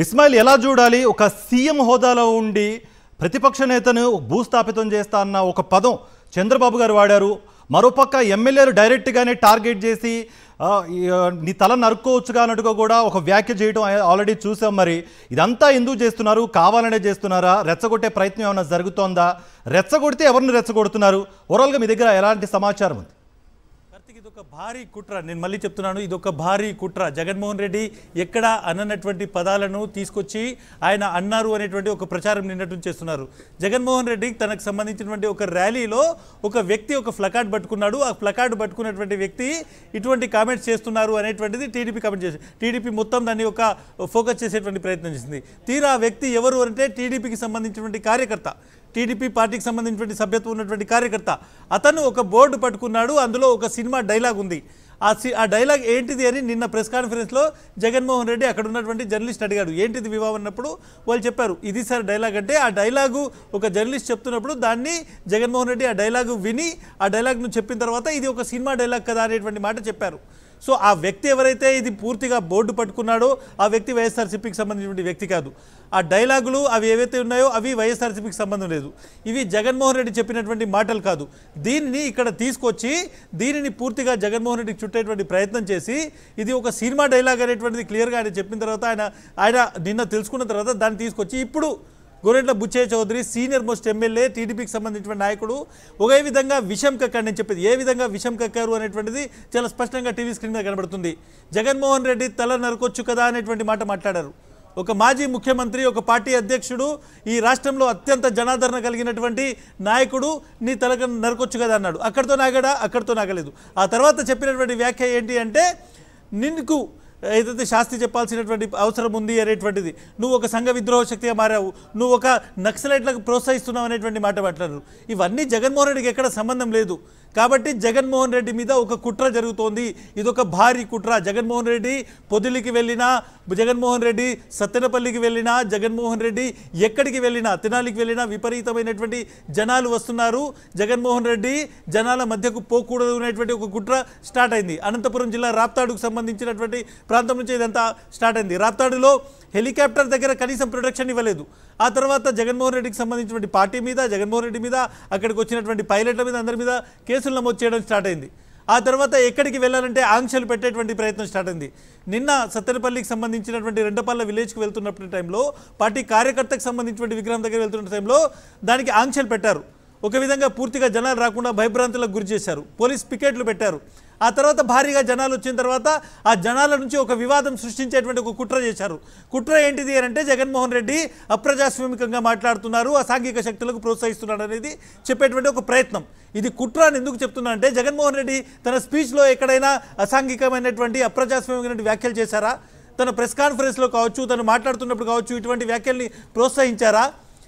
ఇస్మాయిల్ ఎలా చూడాలి? ఒక సీఎం హోదాలో ఉండి ప్రతిపక్ష నేతను భూస్థాపితం చేస్తా అన్న ఒక పదం చంద్రబాబు గారు వాడారు. మరోపక్క ఎమ్మెల్యేలు డైరెక్ట్గానే టార్గెట్ చేసి నీ తల నరుక్కోవచ్చుగా అన్నట్టుగా కూడా ఒక వ్యాఖ్య చేయడం ఆల్రెడీ చూసాం. మరి ఇదంతా ఎందుకు చేస్తున్నారు? కావాలనే చేస్తున్నారా? రెచ్చగొట్టే ప్రయత్నం ఏమైనా జరుగుతోందా? రెచ్చగొడితే ఎవరిని రెచ్చగొడుతున్నారు? ఓవరాల్గా మీ దగ్గర ఎలాంటి సమాచారం ఉంది? ఇదొక భారీ కుట్ర. నేను మళ్ళీ చెప్తున్నాను, ఇదొక భారీ కుట్ర. జగన్మోహన్ రెడ్డి ఎక్కడ అన్నటువంటి పదాలను తీసుకొచ్చి ఆయన అన్నారు అనేటువంటి ఒక ప్రచారం నిన్నట్టు చేస్తున్నారు. జగన్మోహన్ రెడ్డి తనకు సంబంధించినటువంటి ఒక ర్యాలీలో ఒక వ్యక్తి ఒక ప్లకార్డ్ పట్టుకున్నాడు. ఆ ప్లకార్డ్ పట్టుకున్నటువంటి వ్యక్తి ఇటువంటి కామెంట్స్ చేస్తున్నారు అనేటువంటిది టీడీపీ కామెంట్ చేసి టీడీపీ మొత్తం దాన్ని ఒక ఫోకస్ చేసేటువంటి ప్రయత్నం చేసింది. తీరా ఆ వ్యక్తి ఎవరు అంటే టీడీపీకి సంబంధించినటువంటి కార్యకర్త, టీడీపీ పార్టీకి సంబంధించినటువంటి సభ్యత్వం ఉన్నటువంటి కార్యకర్త. అతను ఒక బోర్డు పట్టుకున్నాడు, అందులో ఒక సినిమా డైలాగ్ ఉంది. ఆ డైలాగ్ ఏంటిది అని నిన్న ప్రెస్ కాన్ఫరెన్స్లో జగన్మోహన్ రెడ్డి అక్కడ ఉన్నటువంటి జర్నలిస్ట్ అడిగాడు, ఏంటిది వివాహం అన్నప్పుడు వాళ్ళు చెప్పారు ఇది సార్ డైలాగ్ అంటే. ఆ డైలాగు ఒక జర్నలిస్ట్ చెప్తున్నప్పుడు దాన్ని జగన్మోహన్ రెడ్డి ఆ డైలాగు విని ఆ డైలాగ్ను చెప్పిన తర్వాత ఇది ఒక సినిమా డైలాగ్ కదా అనేటువంటి మాట చెప్పారు. సో ఆ వ్యక్తి ఎవరైతే ఇది పూర్తిగా బోర్డు పట్టుకున్నాడో ఆ వ్యక్తి వైఎస్ఆర్సీపీకి సంబంధించిన వ్యక్తి కాదు. ఆ డైలాగులు అవి ఏవైతే ఉన్నాయో అవి వైఎస్ఆర్సీపీకి సంబంధం లేదు. ఇవి జగన్మోహన్ రెడ్డి చెప్పినటువంటి మాటలు కాదు. దీన్ని ఇక్కడ తీసుకొచ్చి దీనిని పూర్తిగా జగన్మోహన్ రెడ్డికి చుట్టేటువంటి ప్రయత్నం చేసి ఇది ఒక సినిమా డైలాగ్ అనేటువంటిది క్లియర్గా ఆయన చెప్పిన తర్వాత ఆయన నిన్న తెలుసుకున్న తర్వాత దాన్ని తీసుకొచ్చి ఇప్పుడు Gorantla Butchaiah Chowdary senior most MLA టీడీపీకి సంబంధించిన నాయకుడు ఒకే విధంగా విషం కక్కాడు. నేను చెప్పేది ఏ విధంగా విషం కక్కారు అనేటువంటిది చాలా స్పష్టంగా టీవీ స్క్రీన్ మీద కనబడుతుంది. జగన్మోహన్ రెడ్డి తల నరకొచ్చు కదా అనేటువంటి మాట మాట్లాడారు. ఒక మాజీ ముఖ్యమంత్రి, ఒక పార్టీ అధ్యక్షుడు, ఈ రాష్ట్రంలో అత్యంత జనాదరణ కలిగినటువంటి నాయకుడు నీ తల నరకొచ్చు కదా అన్నాడు. అక్కడితో నాగాడా? అక్కడితో నాగలేదు. ఆ తర్వాత చెప్పినటువంటి వ్యాఖ్య ఏంటి అంటే నిన్ను ఏదైతే శాస్తి చెప్పాల్సినటువంటి అవసరం ఉంది అనేటువంటిది, నువ్వు ఒక సంఘ విద్రోహ శక్తిగా మారావు, నువ్వు ఒక నక్సలైట్లకు ప్రోత్సహిస్తున్నావు అనేటువంటి మాట మాట్లాడారు. ఇవన్నీ జగన్మోహన్ రెడ్డికి ఎక్కడ సంబంధం లేదు. కాబట్టి జగన్మోహన్ రెడ్డి మీద ఒక కుట్ర జరుగుతోంది. ఇదొక భారీ కుట్ర. జగన్మోహన్ రెడ్డి పొదిలికి వెళ్ళినా, జగన్మోహన్ రెడ్డి సత్తెనపల్లికి వెళ్ళినా, జగన్మోహన్ రెడ్డి ఎక్కడికి వెళ్ళినా, తెనాలికి వెళ్ళినా విపరీతమైనటువంటి జనాలు వస్తున్నారు. జగన్మోహన్ రెడ్డి జనాల మధ్యకు పోకూడదు అనేటువంటి ఒక కుట్ర స్టార్ట్ అయింది. అనంతపురం జిల్లా రాప్తాడుకు సంబంధించినటువంటి ప్రాంతం నుంచి ఇదంతా స్టార్ట్ అయింది. రాప్తాడులో హెలికాప్టర్ దగ్గర కనీసం ప్రొటెక్షన్ ఇవ్వలేదు. ఆ తర్వాత జగన్మోహన్ రెడ్డికి సంబంధించినటువంటి పార్టీ మీద, జగన్మోహన్ రెడ్డి మీద, అక్కడికి వచ్చినటువంటి పైలట్ల మీద, అందరి మీద కేసులు నమోదు చేయడం స్టార్ట్ అయింది. ఆ తర్వాత ఎక్కడికి వెళ్ళాలంటే ఆంక్షలు పెట్టేటువంటి ప్రయత్నం స్టార్ట్ అయింది. నిన్న సత్తెనపల్లికి సంబంధించినటువంటి రెండపల్ల విలేజ్కి వెళ్తున్నటువంటి టైంలో, పార్టీ కార్యకర్తకు సంబంధించినటువంటి విగ్రహం దగ్గర వెళ్తున్న టైంలో దానికి ఆంక్షలు పెట్టారు. ఒక విధంగా పూర్తిగా జనాలు రాకుండా భయభ్రాంతులకు గురి చేశారు. పోలీస్ పికెట్లు పెట్టారు. ఆ తర్వాత భారీగా జనాలు వచ్చిన తర్వాత ఆ జనాల నుంచి ఒక వివాదం సృష్టించేటువంటి ఒక కుట్ర చేశారు. కుట్ర ఏంటిది అంటే జగన్మోహన్ రెడ్డి అప్రజాస్వామికంగా మాట్లాడుతున్నారు, అసాంఘిక శక్తులకు ప్రోత్సహిస్తున్నాడు అనేది చెప్పేటువంటి ఒక ప్రయత్నం. ఇది కుట్ర అని ఎందుకు చెప్తున్నా అంటే జగన్మోహన్ రెడ్డి తన స్పీచ్లో ఎక్కడైనా అసాంఘికమైనటువంటి అప్రజాస్వామికమైనటువంటి వ్యాఖ్యలు చేశారా? తన ప్రెస్ కాన్ఫరెన్స్లో కావచ్చు, తను మాట్లాడుతున్నప్పుడు కావచ్చు, ఇటువంటి వ్యాఖ్యల్ని ప్రోత్సహించారా?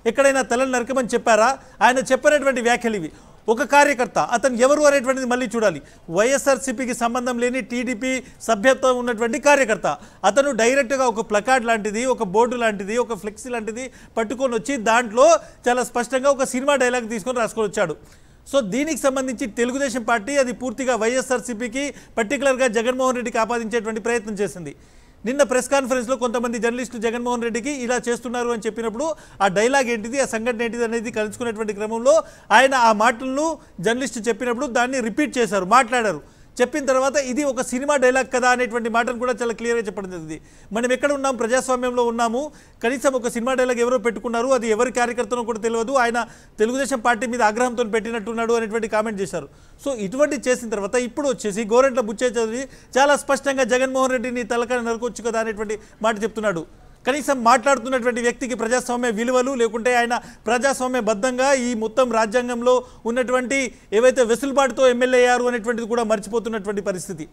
ఎక్కడైనా తలని నరకమని చెప్పారా? ఆయన చెప్పినటువంటి వ్యాఖ్యలు ఇవి. ఒక కార్యకర్త, అతను ఎవరు అనేటువంటిది మళ్ళీ చూడాలి. వైఎస్ఆర్సీపీకి సంబంధం లేని టీడీపీ సభ్యత్వం ఉన్నటువంటి కార్యకర్త. అతను డైరెక్ట్గా ఒక ప్లకార్డ్ లాంటిది, ఒక బోర్డు లాంటిది, ఒక ఫ్లెక్సీ లాంటిది పట్టుకొని వచ్చి దాంట్లో చాలా స్పష్టంగా ఒక సినిమా డైలాగ్ తీసుకొని రాసుకొని వచ్చాడు. సో దీనికి సంబంధించి తెలుగుదేశం పార్టీ అది పూర్తిగా వైఎస్ఆర్సీపీకి పర్టికులర్గా జగన్మోహన్ రెడ్డికి ఆపాదించేటువంటి ప్రయత్నం చేసింది. నిన్న ప్రెస్ కాన్ఫరెన్స్లో కొంతమంది జర్నలిస్టులు జగన్మోహన్ రెడ్డికి ఇలా చేస్తున్నారు అని చెప్పినప్పుడు ఆ డైలాగ్ ఏంటిది, ఆ సంఘటన ఏంటిది అనేది కలుసుకునేటువంటి క్రమంలో ఆయన ఆ మాటలను జర్నలిస్టు చెప్పినప్పుడు దాన్ని రిపీట్ చేశారు, మాట్లాడారు. చెప్పిన తర్వాత ఇది ఒక సినిమా డైలాగ్ కదా అనేటువంటి మాటను కూడా చాలా క్లియర్గా చెప్పడం జరిగింది. మనం ఎక్కడ ఉన్నాం? ప్రజాస్వామ్యంలో ఉన్నాము. కనీసం ఒక సినిమా డైలాగ్ ఎవరో పెట్టుకున్నారు, అది ఎవరి కార్యకర్తనో కూడా తెలియదు, ఆయన తెలుగుదేశం పార్టీ మీద ఆగ్రహంతో పెట్టినట్టున్నాడు అనేటువంటి కామెంట్ చేశారు. సో ఇటువంటి చేసిన తర్వాత ఇప్పుడు వచ్చేసి గోరెంట్ల బుచ్చయ్య చౌదరి చాలా స్పష్టంగా జగన్మోహన్ రెడ్డిని తలకాయ నరకొచ్చు కదా అనేటువంటి మాట చెప్తున్నాడు. కనీసం మాట్లాడుతున్నటువంటి వ్యక్తికి ప్రజాస్వామ్య విలువలు లేకుంటే ఆయన ప్రజాస్వామ్యబద్ధంగా ఈ మొత్తం రాజ్యాంగంలో ఉన్నటువంటి ఏవైతే వెసులుబాటుతో ఎమ్మెల్యే అయ్యారు అనేటువంటిది కూడా మర్చిపోతున్నటువంటి పరిస్థితి.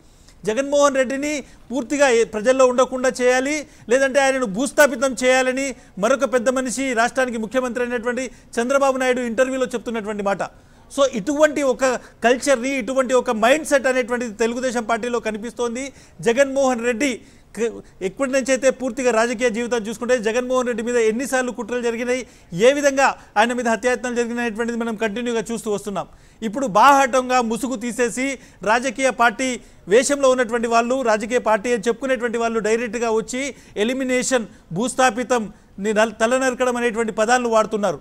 జగన్మోహన్ రెడ్డిని పూర్తిగా ప్రజల్లో ఉండకుండా చేయాలి, లేదంటే ఆయనను భూస్థాపితం చేయాలని మరొక పెద్ద మనిషి, రాష్ట్రానికి ముఖ్యమంత్రి అయినటువంటి చంద్రబాబు నాయుడు ఇంటర్వ్యూలో చెప్తున్నటువంటి మాట. సో ఇటువంటి ఒక కల్చర్ని, ఇటువంటి ఒక మైండ్ సెట్ అనేటువంటిది తెలుగుదేశం పార్టీలో కనిపిస్తోంది. జగన్మోహన్ రెడ్డి ఎప్పటి నుంచి అయితే పూర్తిగా రాజకీయ జీవితాన్ని చూసుకుంటే జగన్మోహన్ రెడ్డి మీద ఎన్నిసార్లు కుట్రలు జరిగినాయి, ఏ విధంగా ఆయన మీద హత్యాయత్నాలు జరిగినటువంటిది మనం కంటిన్యూగా చూస్తూ వస్తున్నాం. ఇప్పుడు బాహాటంగా ముసుగు తీసేసి రాజకీయ పార్టీ వేషంలో ఉన్నటువంటి వాళ్ళు, రాజకీయ పార్టీ అని చెప్పుకునేటువంటి వాళ్ళు డైరెక్ట్గా వచ్చి ఎలిమినేషన్, భూస్థాపితం, తలనరకడం అనేటువంటి పదాలను వాడుతున్నారు.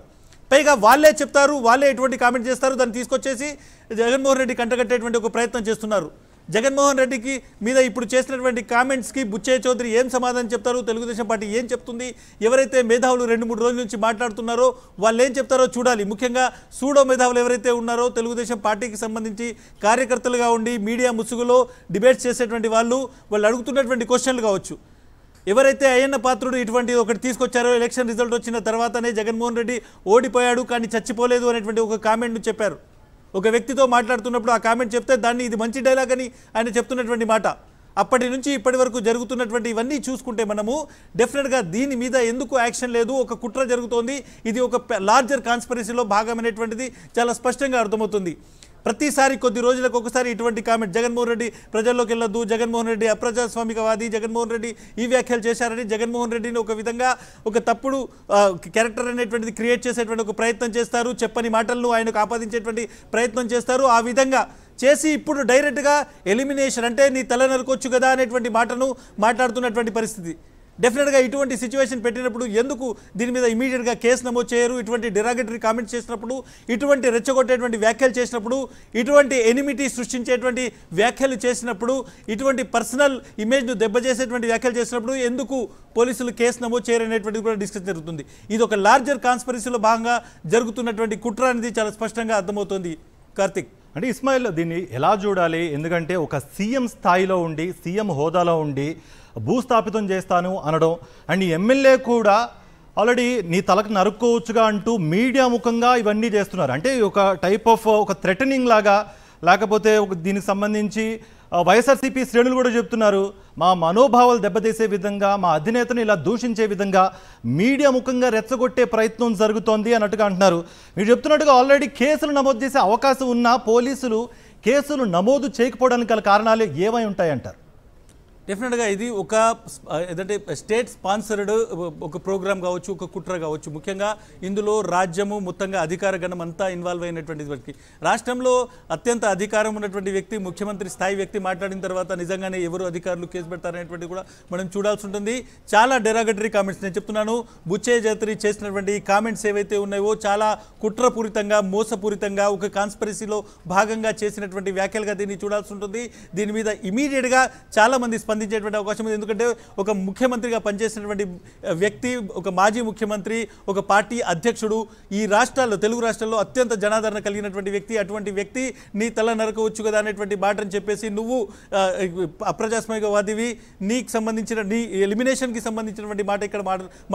పైగా వాళ్ళే చెప్తారు, వాళ్ళే ఎటువంటి కామెంట్ చేస్తారు, దాన్ని తీసుకొచ్చేసి జగన్మోహన్ రెడ్డి కంటగట్టేటువంటి ఒక ప్రయత్నం చేస్తున్నారు. జగన్మోహన్ రెడ్డికి మీద ఇప్పుడు చేసినటువంటి కామెంట్స్కి బుచ్చయ్య చౌదరి ఏం సమాధానం చెప్తారు, తెలుగుదేశం పార్టీ ఏం చెప్తుంది, ఎవరైతే మేధావులు 2-3 రోజుల నుంచి మాట్లాడుతున్నారో వాళ్ళు ఏం చెప్తారో చూడాలి. ముఖ్యంగా సూడో మేధావులు ఎవరైతే ఉన్నారో తెలుగుదేశం పార్టీకి సంబంధించి కార్యకర్తలుగా ఉండి మీడియా ముసుగులో డిబేట్స్ చేసేటువంటి వాళ్ళు అడుగుతున్నటువంటి క్వశ్చన్లు కావచ్చు. ఎవరైతే అయ్యన్న పాత్రుడు ఇటువంటి ఒకటి తీసుకొచ్చారో, ఎలక్షన్ రిజల్ట్ వచ్చిన తర్వాతనే జగన్మోహన్ రెడ్డి ఓడిపోయాడు కానీ చచ్చిపోలేదు అనేటువంటి ఒక కామెంట్ను చెప్పారు. ఒక వ్యక్తితో మాట్లాడుతున్నప్పుడు ఆ కామెంట్ చెప్తే దాన్ని ఇది మంచి డైలాగ్ అని ఆయన చెప్తున్నటువంటి మాట. అప్పటి నుంచి ఇప్పటి వరకు జరుగుతున్నటువంటి ఇవన్నీ చూసుకుంటే మనము డెఫినెట్గా దీని మీద ఎందుకు యాక్షన్ లేదు, ఒక కుట్ర జరుగుతోంది, ఇది ఒక లార్జర్ కాన్స్పిరసీలో భాగమైనటువంటిది చాలా స్పష్టంగా అర్థమవుతుంది. ప్రతిసారి కొద్ది రోజులకు ఒకసారి ఇటువంటి కామెంట్, జగన్మోహన్ రెడ్డి ప్రజల్లోకి వెళ్ళొద్దు, జగన్మోహన్ రెడ్డి అప్రజాస్వామికవాది, జగన్మోహన్ రెడ్డి ఈ వ్యాఖ్యలు చేశారని జగన్మోహన్ రెడ్డిని ఒక విధంగా ఒక తప్పుడు క్యారెక్టర్ అనేటువంటిది క్రియేట్ చేసేటువంటి ఒక ప్రయత్నం చేస్తారు. చెప్పని మాటలను ఆయనకు ఆపాదించేటువంటి ప్రయత్నం చేస్తారు. ఆ విధంగా చేసి ఇప్పుడు డైరెక్ట్గా ఎలిమినేషన్ అంటే నీ తల నరకొచ్చు కదా అనేటువంటి మాటను మాట్లాడుతున్నటువంటి పరిస్థితి. డెఫినెట్గా ఇటువంటి సిచ్యువేషన్ పెట్టినప్పుడు ఎందుకు దీని మీద ఇమీడియట్గా కేసు నమోదు చేయరు? ఇటువంటి డెరాగటరీ కామెంట్స్ చేసినప్పుడు, ఇటువంటి రెచ్చగొట్టేటువంటి వ్యాఖ్యలు చేసినప్పుడు, ఇటువంటి ఎనిమిటీ సృష్టించేటువంటి వ్యాఖ్యలు చేసినప్పుడు, ఇటువంటి పర్సనల్ ఇమేజ్ను దెబ్బచేసేటువంటి వ్యాఖ్యలు చేసినప్పుడు ఎందుకు పోలీసులు కేసు నమోదు చేయరనేటువంటిది కూడా డిస్కస్ జరుగుతుంది. ఇది ఒక లార్జర్ కాన్స్పిరసీలో భాగంగా జరుగుతున్నటువంటి కుట్ర అనేది చాలా స్పష్టంగా అర్థమవుతుంది. కార్తిక్, అంటే ఇస్మాయిల్, దీన్ని ఎలా చూడాలి? ఎందుకంటే ఒక సీఎం స్థాయిలో ఉండి, సీఎం హోదాలో ఉండి భూస్థాపితం చేస్తాను అనడం, అండ్ ఎమ్మెల్యే కూడా ఆల్రెడీ నీ తలకు నరుక్కోవచ్చుగా అంటూ మీడియా ముఖంగా ఇవన్నీ చేస్తున్నారు. అంటే ఒక టైప్ ఆఫ్ ఒక థ్రెటనింగ్ లాగా, లేకపోతే దీనికి సంబంధించి వైఎస్ఆర్సీపీ శ్రేణులు కూడా చెప్తున్నారు, మా మనోభావాలు దెబ్బతీసే విధంగా, మా అధినేతను ఇలా దూషించే విధంగా మీడియా ముఖంగా రెచ్చగొట్టే ప్రయత్నం జరుగుతోంది అన్నట్టుగా అంటున్నారు. మీరు చెప్తున్నట్టుగా ఆల్రెడీ కేసులు నమోదు చేసే అవకాశం ఉన్న పోలీసులు కేసులు నమోదు చేయకపోవడానికి గల కారణాలు ఏమై ఉంటాయంటారు? డెఫినెట్గా ఇది ఒక ఏదంటే స్టేట్ స్పాన్సర్డ్ ఒక ప్రోగ్రామ్ కావచ్చు, ఒక కుట్ర కావచ్చు. ముఖ్యంగా ఇందులో రాజ్యము మొత్తంగా అధికార గణం అంతా ఇన్వాల్వ్ అయినటువంటి వ్యక్తి, రాష్ట్రంలో అత్యంత అధికారం ఉన్నటువంటి వ్యక్తి, ముఖ్యమంత్రి స్థాయి వ్యక్తి మాట్లాడిన తర్వాత నిజంగానే ఎవరు అధికారులు కేసు పెడతారనేటువంటి కూడా మనం చూడాల్సి ఉంటుంది. చాలా డెరాగటరీ కామెంట్స్ నేను చెప్తున్నాను. బుచ్చయ్య చౌదరి చేసినటువంటి కామెంట్స్ ఏవైతే ఉన్నాయో చాలా కుట్రపూరితంగా, మోసపూరితంగా, ఒక కాన్స్పిరసీలో భాగంగా చేసినటువంటి వ్యాఖ్యలుగా దీన్ని చూడాల్సి ఉంటుంది. దీని మీద ఇమీడియట్గా చాలామంది స్పందించేటువంటి అవకాశం ఉంది. ఎందుకంటే ఒక ముఖ్యమంత్రిగా పనిచేసినటువంటి వ్యక్తి, ఒక మాజీ ముఖ్యమంత్రి, ఒక పార్టీ అధ్యక్షుడు, ఈ రాష్ట్రాల్లో, తెలుగు రాష్ట్రాల్లో అత్యంత జనాదరణ కలిగినటువంటి వ్యక్తి, అటువంటి వ్యక్తి నీ తల నరకవచ్చు కదా అనేటువంటి మాటని చెప్పేసి నువ్వు అప్రజాస్వామికవాదివి, నీకు సంబంధించిన నీ ఎలిమినేషన్కి సంబంధించినటువంటి మాట ఇక్కడ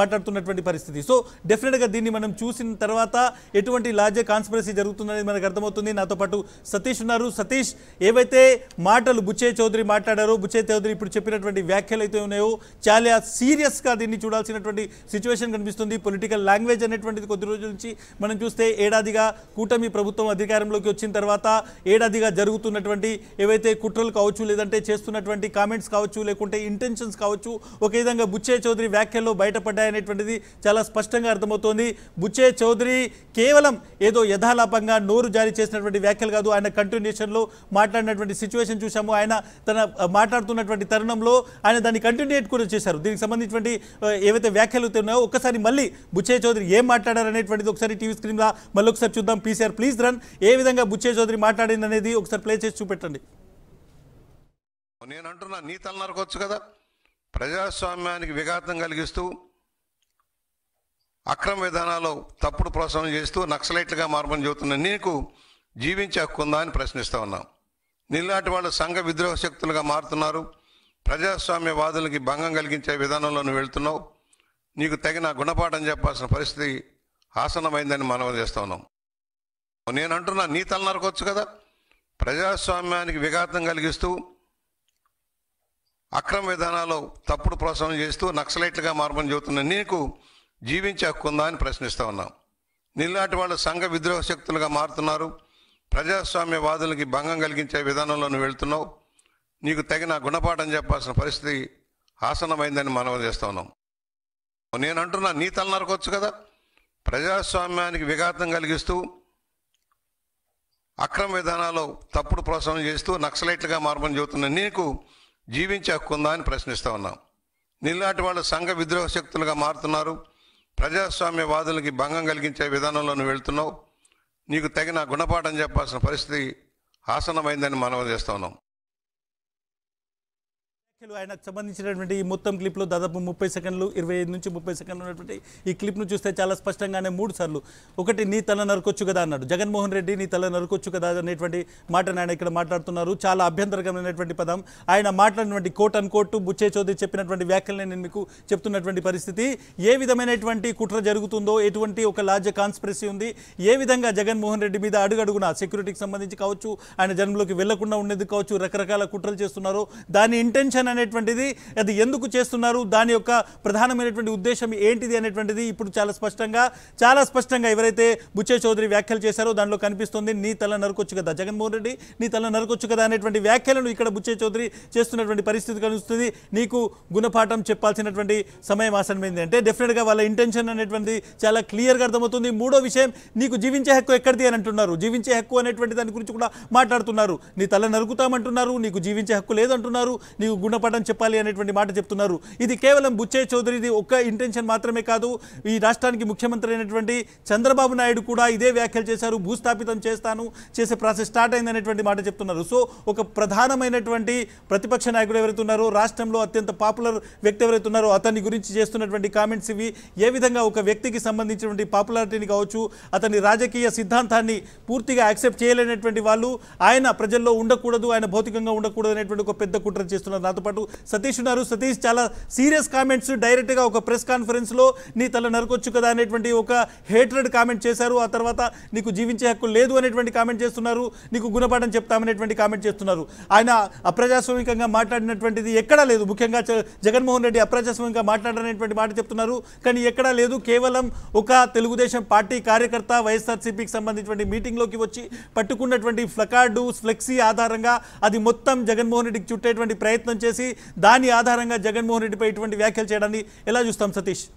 మాట్లాడుతున్నటువంటి పరిస్థితి. సో డెఫినెట్గా దీన్ని మనం చూసిన తర్వాత ఎటువంటి లార్జర్ కాన్స్పిరసీ జరుగుతుందనేది మనకు అర్థమవుతుంది. నాతో పాటు సతీష్ ఉన్నారు. సతీష్, ఏవైతే మాటలు బుచ్చయ్య చౌదరి మాట్లాడారో, బుచ్చయ్య చౌదరి ఇప్పుడు చెప్పినటువంటి వ్యాఖ్యలు అయితే ఉన్నాయో చాలా సీరియస్గా దీన్ని చూడాల్సినటువంటి సిచ్యువేషన్ కనిపిస్తుంది. పొలిటికల్ లాంగ్వేజ్ అనేటువంటిది కొద్ది రోజుల నుంచి మనం చూస్తే ఏడాదిగా కూటమి ప్రభుత్వం అధికారంలోకి వచ్చిన తర్వాత ఏడాదిగా జరుగుతున్నటువంటి ఏవైతే కుట్రలు కావచ్చు, లేదంటే చేస్తున్నటువంటి కామెంట్స్ కావచ్చు, లేకుంటే ఇంటెన్షన్స్ కావచ్చు, ఒక విధంగా బుచ్చయ్య చౌదరి వ్యాఖ్యల్లో బయటపడ్డాయనేటువంటిది చాలా స్పష్టంగా అర్థమవుతోంది. బుచ్చయ్య చౌదరి కేవలం ఏదో యథాలాపంగా నోరు జారీ చేసినటువంటి వ్యాఖ్యలు కాదు, ఆయన కంటిన్యూషన్లో మాట్లాడినటువంటి సిచ్యువేషన్ చూసాము. ఆయన తన మాట్లాడుతున్నటువంటి తరుణంలో ఆయన దాన్ని కంటిన్యూట్ కూడా చేశారు. దీనికి సంబంధించినటువంటి ఏవైతే వ్యాఖ్యలు ఉన్నాయో ఒక్కసారి మళ్ళీ బుచ్చయ్య చౌదరి ఏం మాట్లాడారు అనేటువంటిది ఒకసారి టీవీ స్క్రీన్లో మళ్ళీ ఒకసారి చూద్దాం. PCR please run. ఏ విధంగా బుచ్చయ్య చౌదరి మాట్లాడింది అనేది ఒకసారి ప్లే చేసి చూపెట్టండి. నేను అంటున్నా, నీ తల నరకొచ్చు కదా, ప్రజాస్వామ్యానికి విఘాతం కలిగిస్తూ, అక్రమ విధానాలు తప్పుడు ప్రోత్సాహం చేస్తూ నక్సలైట్లుగా మార్పని చెబుతున్నా నీకు జీవించే హక్కు ఉందా అని ప్రశ్నిస్తా ఉన్నాం. నీలాంటి వాళ్ళు సంఘ విద్రోహ శక్తులుగా మారుతున్నారు, ప్రజాస్వామ్యవాదులకి భంగం కలిగించే విధానంలో నువ్వు వెళ్తున్నావు. నీకు తగిన గుణపాఠం చెప్పాల్సిన పరిస్థితి ఆసన్నమైందని మనవి చేస్తా ఉన్నాం. నేను అంటున్నా, నీ తల నరకొచ్చు కదా, ప్రజాస్వామ్యానికి విఘాతం కలిగిస్తూ, అక్రమ విధానాలు తప్పుడు ప్రోత్సాహం చేస్తూ నక్సలైట్లుగా మార్పని చెబుతున్నా నీకు జీవించే హక్కు ఉందా అని ప్రశ్నిస్తా ఉన్నాం. నీలాంటి వాళ్ళు సంఘ విద్రోహ శక్తులుగా మారుతున్నారు, ప్రజాస్వామ్యవాదులకి భంగం కలిగించే విధానంలో నువ్వు వెళ్తున్నావు. నీకు తగిన గుణపాఠం చెప్పాల్సిన పరిస్థితి ఆసనమైందని మనవి చేస్తా ఉన్నాం. నేను అంటున్నా, నీ తల నరకొచ్చు కదా. ప్రజాస్వామ్యానికి విఘాతం కలిగిస్తూ అక్రమ విధానాలు తప్పుడు ప్రోత్సాహం చేస్తూ నక్సలైట్లుగా మారమని చెబుతున్న నీకు జీవించే హక్కు ఉందా అని ప్రశ్నిస్తా ఉన్నాం. నీలాంటి వాళ్ళు సంఘ విద్రోహ శక్తులుగా మారుతున్నారు. ప్రజాస్వామ్యవాదులకి భంగం కలిగించే విధానంలో నువ్వు వెళ్తున్నావు. నీకు తగిన గుణపాఠం చెప్పాల్సిన పరిస్థితి ఆసనమైందని మనవి చేస్తా ఉన్నాం. ఆయనకు సంబంధించినటువంటి ఈ మొత్తం క్లిప్లో దాదాపు 30 సెకండ్లు 25 నుంచి 30 సెకండ్లు ఉన్నటువంటి ఈ క్లిప్ను చూస్తే చాలా స్పష్టంగానే 3 సార్లు ఒకటి నీ తల నరకొచ్చు కదా అన్నాడు. జగన్మోహన్ రెడ్డి నీ తల నరకొచ్చు కదా అనేటువంటి మాటను ఆయన ఇక్కడ మాట్లాడుతున్నారు. చాలా అభ్యంతరకరమైనటువంటి పదం. ఆయన మాట్లాడినటువంటి కోట్ అండ్ కోట్ బుచ్చే చౌదరి చెప్పినటువంటి వ్యాఖ్యలనే నేను మీకు చెప్తున్నటువంటి పరిస్థితి. ఏ విధమైనటువంటి కుట్ర జరుగుతుందో, ఎటువంటి ఒక లార్జ్ కాన్స్పిరసీ ఉంది, ఏ విధంగా జగన్మోహన్ రెడ్డి మీద అడుగడుగున సెక్యూరిటీకి సంబంధించి కావచ్చు, ఆయన జన్మలోకి వెళ్లకుండా ఉండేది కావచ్చు, రకరకాల కుట్రలు చేస్తున్నారు. దాని ఇంటెన్షన్ అనేటువంటిది, అది ఎందుకు చేస్తున్నారు, దాని యొక్క ప్రధానమైనటువంటి ఉద్దేశం ఏంటిది అనేటువంటిది ఇప్పుడు చాలా స్పష్టంగా ఎవరైతే బుచ్చే చౌదరి వ్యాఖ్యలు చేశారో దానిలో కనిపిస్తుంది. నీ తల నరకొచ్చు కదా, జగన్మోహన్ రెడ్డి నీ తల నరకొచ్చు కదా అనేటువంటి వ్యాఖ్యలను ఇక్కడ బుచ్చే చౌదరి చేస్తున్నటువంటి పరిస్థితి కనిపిస్తుంది. నీకు గుణపాఠం చెప్పాల్సినటువంటి సమయం ఆసన్నమైంది అంటే డెఫినెట్గా వాళ్ళ ఇంటెన్షన్ అనేటువంటిది చాలా క్లియర్గా అర్థమవుతుంది. మూడో విషయం, నీకు జీవించే హక్కు ఎక్కడిది అని అంటున్నారు. జీవించే హక్కు అనేటువంటి దాని గురించి కూడా మాట్లాడుతున్నారు. నీ తల నరుకుతామంటున్నారు, నీకు జీవించే హక్కు లేదంటున్నారు, నీకు గుణపాఠం చెప్పాలి అనేటువంటి మాట చెప్తున్నారు. ఇది కేవలం బుచ్చే చౌదరిది ఒక్క ఇంటెన్షన్ మాత్రమే కాదు. ఈ రాష్ట్రానికి ముఖ్యమంత్రి అయినటువంటి చంద్రబాబు నాయుడు కూడా ఇదే వ్యాఖ్యలు చేశారు. భూస్థాపితం చేసే ప్రాసెస్ స్టార్ట్ అయింది అనేటువంటి మాట చెప్తున్నారు. సో ఒక ప్రధానమైనటువంటి ప్రతిపక్ష నాయకుడు ఎవరైతే ఉన్నారో, రాష్ట్రంలో అత్యంత పాపులర్ వ్యక్తి ఎవరైతే ఉన్నారో, అతని గురించి చేస్తున్నటువంటి కామెంట్స్ ఇవి. ఏ విధంగా ఒక వ్యక్తికి సంబంధించినటువంటి పాపులారిటీని కావచ్చు, అతని రాజకీయ సిద్ధాంతాన్ని పూర్తిగా యాక్సెప్ట్ చేయలేనటువంటి వాళ్ళు ఆయన ప్రజల్లో ఉండకూడదు, ఆయన భౌతికంగా ఉండకూడదు అనేటువంటి ఒక పెద్ద కుట్ర చేస్తున్నారు. నాతో పాటు సతీష్ ఉన్నారు. సతీష్, చాలా సీరియస్ కామెంట్స్ డైరెక్ట్గా ఒక ప్రెస్ కాన్ఫరెన్స్లో నీ తల నరకొచ్చు కదా అనేటువంటి ఒక హేట్రెడ్ కామెంట్ చేశారు. ఆ తర్వాత నీకు జీవించే హక్కు లేదు అనేటువంటి కామెంట్ చేస్తున్నారు, నీకు గుణపాఠం చెప్తామనేటువంటి కామెంట్ చేస్తున్నారు. ఆయన అప్రజాస్వామికంగా మాట్లాడినటువంటిది ఎక్కడా లేదు. ముఖ్యంగా జగన్మోహన్ రెడ్డి అప్రజాస్వామికంగా మాట్లాడనేటువంటి మాట చెప్తున్నారు, కానీ ఎక్కడా లేదు. కేవలం ఒక తెలుగుదేశం పార్టీ కార్యకర్త వైఎస్ఆర్సీపీకి సంబంధించినటువంటి మీటింగ్లోకి వచ్చి పట్టుకున్నటువంటి ఫ్లకార్డు ఫ్లెక్సీ ఆధారంగా అది మొత్తం జగన్మోహన్ రెడ్డికి చుట్టేటువంటి ప్రయత్నం చేసి దాని ఆధారంగా జగన్మోహన్ రెడ్డిపై ఇటువంటి వ్యాఖ్యలు చేయడాన్ని ఎలా చూస్తాం సతీష్?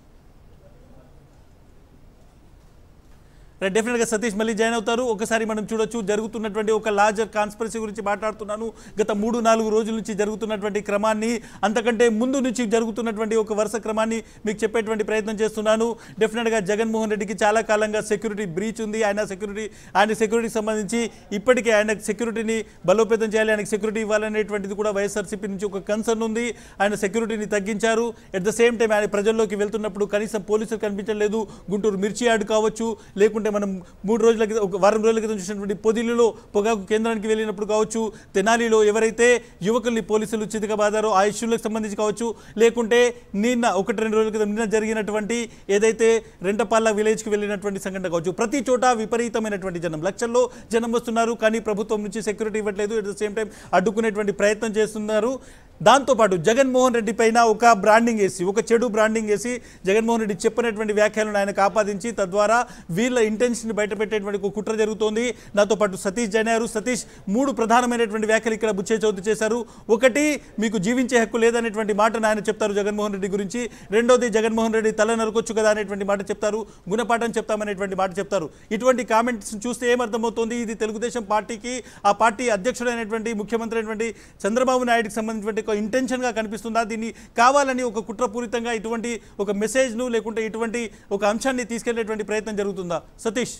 డెఫినెట్గా సతీష్ మళ్ళీ జాయిన్ అవుతారు. ఒకసారి మనం చూడొచ్చు, జరుగుతున్నటువంటి ఒక లార్జర్ కాన్స్పిరసీ గురించి మాట్లాడుతున్నాను. గత 3-4 రోజుల నుంచి జరుగుతున్నటువంటి క్రమాన్ని, అంతకంటే ముందు నుంచి జరుగుతున్నటువంటి ఒక వరుస క్రమాన్ని మీకు చెప్పేటువంటి ప్రయత్నం చేస్తున్నాను. డెఫినెట్గా జగన్మోహన్ రెడ్డికి చాలా కాలంగా సెక్యూరిటీ బ్రీచ్ ఉంది. ఆయన సెక్యూరిటీకి సంబంధించి ఇప్పటికే ఆయన సెక్యూరిటీని బలోపేతం చేయాలి, ఆయనకు సెక్యూరిటీ ఇవ్వాలనేటువంటిది కూడా వైఎస్ఆర్సీపీ నుంచి ఒక కన్సర్న్ ఉంది. ఆయన సెక్యూరిటీని తగ్గించారు. ఎట్ ద సేమ్ టైం ఆయన ప్రజల్లోకి వెళ్తున్నప్పుడు కనీసం పోలీసులు కనిపించలేదు. గుంటూరు మిర్చి యార్డ్ కావచ్చు, లేకుంటే మనం 3 రోజుల క్రితం, ఒక వారం రోజుల క్రితం చూసినటువంటి పొదిలిలో పొగాకు కేంద్రానికి వెళ్ళినప్పుడు కావచ్చు, తెనాలిలో ఎవరైతే యువకుల్ని పోలీసులు చితకబాదారో ఆ ఇష్యూలకు సంబంధించి కావచ్చు, లేకుంటే నిన్న 1-2 రోజుల క్రితం నిన్న జరిగినటువంటి ఏదైతే రెంటపాళ్ళ విలేజ్కి వెళ్ళినటువంటి సంఘటన కావచ్చు, ప్రతి చోట విపరీతమైనటువంటి జనం, లక్షల్లో జనం వస్తున్నారు. కానీ ప్రభుత్వం నుంచి సెక్యూరిటీ ఇవ్వట్లేదు. ఎట్ ద సేమ్ టైం అడ్డుకునేటువంటి ప్రయత్నం చేస్తున్నారు. దాంతోపాటు జగన్మోహన్ రెడ్డి పైన ఒక బ్రాండింగ్ వేసి, ఒక చెడు బ్రాండింగ్ వేసి జగన్మోహన్ రెడ్డి చెప్పినటువంటి వ్యాఖ్యలను ఆయనకు ఆపాదించి తద్వారా వీళ్ళ ఇంటెన్షన్ బయటపెట్టేటువంటి ఒక కుట్ర జరుగుతోంది. నాతో పాటు సతీష్ జాయిన్ అయ్యారు. సతీష్, 3 ప్రధానమైనటువంటి వ్యాఖ్యలు ఇక్కడ బుచ్చే చౌదరి చేశారు. ఒకటి, మీకు జీవించే హక్కు లేదనేటువంటి మాటను ఆయన చెప్తారు జగన్మోహన్ రెడ్డి గురించి. రెండోది, జగన్మోహన్ రెడ్డి తల నరకొచ్చు కదా అనేటువంటి మాట చెప్తారు, గుణపాఠం చెప్తామనేటువంటి మాట చెప్తారు. ఇటువంటి కామెంట్స్ చూస్తే ఏమర్థమవుతోంది? ఇది తెలుగుదేశం పార్టీకి, ఆ పార్టీ అధ్యక్షుడైనటువంటి ముఖ్యమంత్రి అయినటువంటి చంద్రబాబు నాయుడుకి సంబంధించినటువంటి ఒక ఇంటెన్షన్గా కనిపిస్తుందా? దీన్ని కావాలని ఒక కుట్రపూరితంగా ఇటువంటి ఒక మెసేజ్ను లేకుంటే ఇటువంటి ఒక అంశాన్ని తీసుకెళ్లేటువంటి ప్రయత్నం జరుగుతుందా సతీష్?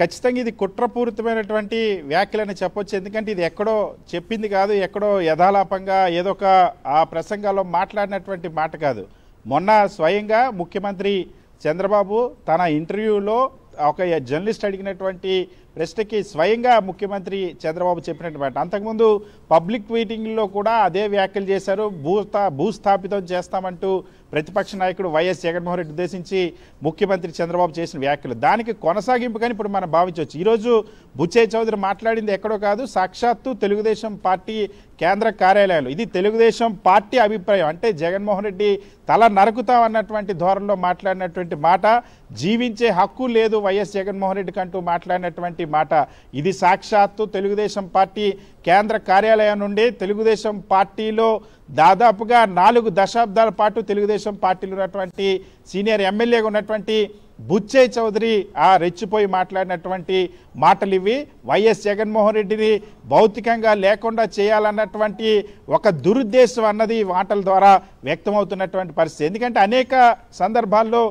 ఖచ్చితంగా ఇది కుట్రపూరితమైనటువంటి వ్యాఖ్యలని చెప్పొచ్చు. ఎందుకంటే ఇది ఎక్కడో చెప్పింది కాదు, ఎక్కడో యథాలాపంగా ఏదో ఒక ఆ ప్రసంగాల్లో మాట్లాడినటువంటి మాట కాదు. మొన్న స్వయంగా ముఖ్యమంత్రి చంద్రబాబు తన ఇంటర్వ్యూలో ఒక జర్నలిస్ట్ అడిగినటువంటి ప్రశ్నకి స్వయంగా ముఖ్యమంత్రి చంద్రబాబు చెప్పినట్టు మాట. అంతకుముందు పబ్లిక్ మీటింగ్లో కూడా అదే వ్యాఖ్యలు చేశారు. భూస్థాపితం చేస్తామంటూ ప్రతిపక్ష నాయకుడు వైఎస్ జగన్మోహన్ రెడ్డి ఉద్దేశించి ముఖ్యమంత్రి చంద్రబాబు చేసిన వ్యాఖ్యలు దానికి కొనసాగింపు కానీ ఇప్పుడు మనం భావించవచ్చు. ఈరోజు బుచ్చే చౌదరి మాట్లాడింది ఎక్కడో కాదు, సాక్షాత్తు తెలుగుదేశం పార్టీ కేంద్ర కార్యాలయంలో. ఇది తెలుగుదేశం పార్టీ అభిప్రాయం. అంటే జగన్మోహన్ రెడ్డి తల నరుకుతామన్నటువంటి ధోరణిలో మాట్లాడినటువంటి మాట, జీవించే హక్కు లేదు వైఎస్ జగన్మోహన్ రెడ్డికి అంటూ మాట్లాడినటువంటి మాట. ఇది సాక్షాత్తు తెలుగుదేశం పార్టీ కేంద్ర కార్యాలయం కార్యాలయం నుండి తెలుగుదేశం పార్టీలో దాదాపుగా 4 దశాబ్దాల పాటు తెలుగుదేశం పార్టీలో ఉన్నటువంటి సీనియర్ ఎమ్మెల్యేగా ఉన్నటువంటి బుచ్చయ్య చౌదరి రెచ్చిపోయి మాట్లాడినటువంటి మాటలు ఇవి. వైఎస్ జగన్మోహన్ రెడ్డిని భౌతికంగా లేకుండా చేయాలన్నటువంటి ఒక దురుద్దేశం అన్నది మాటల ద్వారా వ్యక్తమవుతున్నటువంటి పరిస్థితి. ఎందుకంటే అనేక సందర్భాల్లో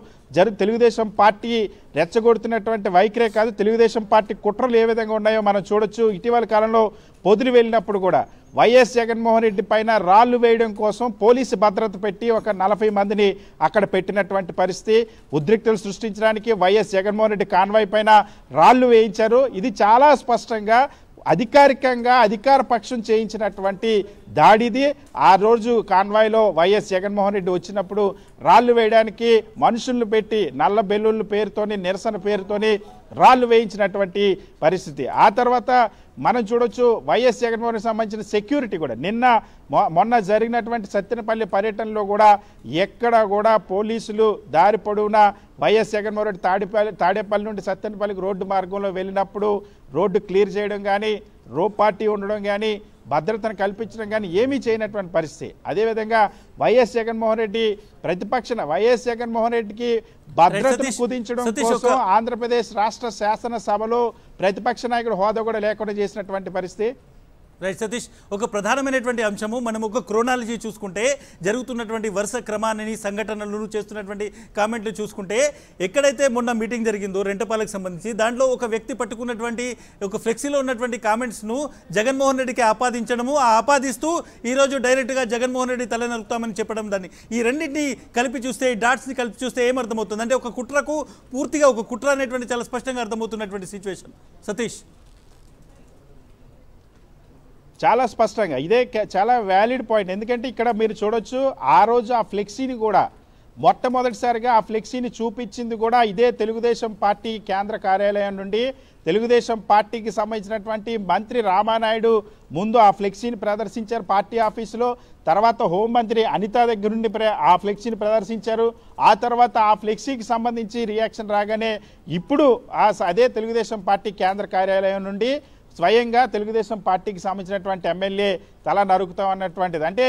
తెలుగుదేశం పార్టీ రెచ్చగొడుతున్నటువంటి వైఖరే కాదు, తెలుగుదేశం పార్టీ కుట్రలు ఏ విధంగా ఉన్నాయో మనం చూడొచ్చు. ఇటీవల కాలంలో పొదిలి వెళ్ళినప్పుడు కూడా వైఎస్ జగన్మోహన్ రెడ్డి పైన రాళ్లు వేయడం కోసం పోలీసు భద్రత పెట్టి ఒక 40 మందిని అక్కడ పెట్టినటువంటి పరిస్థితి. ఉద్రిక్తలు సృష్టించడానికి వైఎస్ జగన్మోహన్ రెడ్డి కాన్వాయ్ పైన రాళ్లు వేయించారు. ఇది చాలా స్పష్టంగా అధికారికంగా అధికార పక్షం చేయించినటువంటి దాడిది. ఆ రోజు కాన్వాయ్లో వైఎస్ జగన్మోహన్ రెడ్డి వచ్చినప్పుడు రాళ్లు వేయడానికి మనుషులను పెట్టి నల్ల బెల్లుళ్ళ పేరుతోని నిరసన పేరుతోని రాళ్లు వేయించినటువంటి పరిస్థితి. ఆ తర్వాత మనం చూడొచ్చు వైఎస్ జగన్మోహన్ రెడ్డి సంబంధించిన సెక్యూరిటీ కూడా మొన్న జరిగినటువంటి సత్తెనపల్లి పర్యటనలో కూడా ఎక్కడ కూడా పోలీసులు దారి పొడవునా వైఎస్ జగన్మోహన్ రెడ్డి తాడేపల్లి నుండి సత్తెనపల్లికి రోడ్డు మార్గంలో వెళ్ళినప్పుడు రోడ్డు క్లియర్ చేయడం కానీ, పార్టీ ఉండడం కానీ, భద్రతను కల్పించడం కానీ ఏమీ చేయనటువంటి పరిస్థితి. అదేవిధంగా వైఎస్ జగన్మోహన్ రెడ్డి వైఎస్ జగన్మోహన్ రెడ్డికి భద్రతను కుదించడం కోసం ఆంధ్రప్రదేశ్ రాష్ట్ర శాసనసభలో ప్రతిపక్ష నాయకుడు హోదా కూడా లేకుండా చేసినటువంటి పరిస్థితి. రైట్ సతీష్, ఒక ప్రధానమైనటువంటి అంశము మనం ఒక క్రోనాలజీ చూసుకుంటే జరుగుతున్నటువంటి వరుస క్రమాన్ని సంఘటనలను చేస్తున్నటువంటి కామెంట్లు చూసుకుంటే ఎక్కడైతే మొన్న మీటింగ్ జరిగిందో రెంటపాలకు సంబంధించి దాంట్లో ఒక వ్యక్తి పట్టుకున్నటువంటి ఒక ఫ్లెక్సీలో ఉన్నటువంటి కామెంట్స్ను జగన్మోహన్ రెడ్డికి ఆపాదించడము, ఆపాదిస్తూ ఈరోజు డైరెక్ట్గా జగన్మోహన్ రెడ్డి తల నరుకుతామని చెప్పడం, దాన్ని ఈ రెండింటిని కలిపి చూస్తే ఈ డాట్స్ని కలిపి చూస్తే ఏమర్థమవుతుంది అంటే ఒక కుట్రకు పూర్తిగా ఒక కుట్ర అనేటువంటి చాలా స్పష్టంగా అర్థమవుతున్నటువంటి సిచ్యువేషన్. సతీష్, చాలా స్పష్టంగా ఇదే చాలా వ్యాలిడ్ పాయింట్. ఎందుకంటే ఇక్కడ మీరు చూడొచ్చు ఆ రోజు ఆ ఫ్లెక్సీని కూడా మొట్టమొదటిసారిగా ఆ ఫ్లెక్సీని చూపించింది కూడా ఇదే తెలుగుదేశం పార్టీ కేంద్ర కార్యాలయం నుండి తెలుగుదేశం పార్టీకి సంబంధించినటువంటి మంత్రి రామానాయుడు ముందు ఆ ఫ్లెక్సీని ప్రదర్శించారు పార్టీ ఆఫీసులో. తర్వాత హోంమంత్రి అనిత దగ్గర నుండి ఆ ఫ్లెక్సీని ప్రదర్శించారు. ఆ తర్వాత ఆ ఫ్లెక్సీకి సంబంధించి రియాక్షన్ రాగానే ఇప్పుడు అదే తెలుగుదేశం పార్టీ కేంద్ర కార్యాలయం నుండి స్వయంగా తెలుగుదేశం పార్టీకి సంబంధించినటువంటి ఎమ్మెల్యే తల నరుకుతాం అన్నటువంటిది. అంటే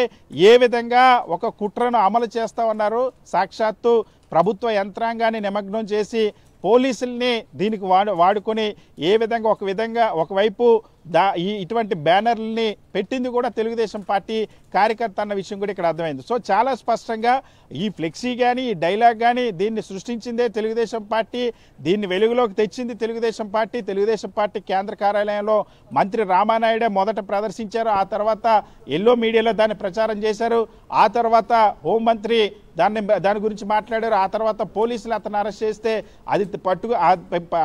ఏ విధంగా ఒక కుట్రను అమలు చేస్తామన్నారు, సాక్షాత్తు ప్రభుత్వ యంత్రాంగాన్ని నిమగ్నం చేసి పోలీసుల్ని దీనికి వాడుకొని ఏ విధంగా ఒకవైపు ఇటువంటి బ్యానర్లని పెట్టింది కూడా తెలుగుదేశం పార్టీ కార్యకర్త అన్న విషయం కూడా ఇక్కడ అర్థమైంది. సో చాలా స్పష్టంగా ఈ ఫ్లెక్సీ కానీ ఈ డైలాగ్ కానీ దీన్ని సృష్టించిందే తెలుగుదేశం పార్టీ, దీన్ని వెలుగులోకి తెచ్చింది తెలుగుదేశం పార్టీ కేంద్ర కార్యాలయంలో మంత్రి రామానాయుడే మొదట ప్రదర్శించారు. ఆ తర్వాత ఎల్లో మీడియాలో దాన్ని ప్రచారం చేశారు. ఆ తర్వాత హోంమంత్రి దాని గురించి మాట్లాడారు. ఆ తర్వాత పోలీసులు అతను అరెస్ట్ చేస్తే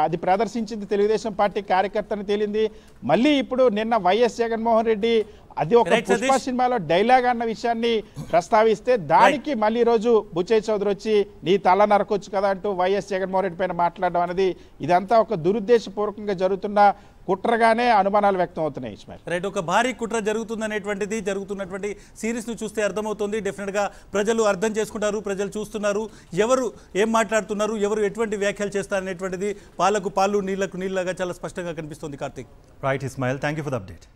అది ప్రదర్శించింది తెలుగుదేశం పార్టీ కార్యకర్తను తేలింది. మళ్ళీ ఇప్పుడు నిన్న వైఎస్ జగన్మోహన్ రెడ్డి అది ఒక పుష్ప సినిమాలో డైలాగ్ అన్న విషయాన్ని ప్రస్తావిస్తే దానికి మళ్ళీ రోజు బుచ్చయ్య చౌదరి వచ్చి నీ తల నరకొచ్చు కదా అంటూ వైఎస్ జగన్మోహన్ రెడ్డి పైన మాట్లాడడం అనేది ఇదంతా ఒక దురుద్దేశపూర్వకంగా జరుగుతున్న కుట్రగానే అనుమానాలు వ్యక్తం అవుతున్నాయి. ఇస్మాయిల్, రైట్, ఒక భారీ కుట్ర జరుగుతున్నటువంటి సిరీస్ను చూస్తే అర్థమవుతుంది. డెఫినెట్గా ప్రజలు అర్థం చేసుకుంటారు, ప్రజలు చూస్తున్నారు, ఎవరు ఏం మాట్లాడుతున్నారు, ఎవరు ఎటువంటి వ్యాఖ్యలు చేస్తారనేటువంటిది పాలకు పాలు నీళ్లకు నీళ్ళగా చాలా స్పష్టంగా కనిపిస్తుంది. Karthik. Right Ismail, thank you for the update.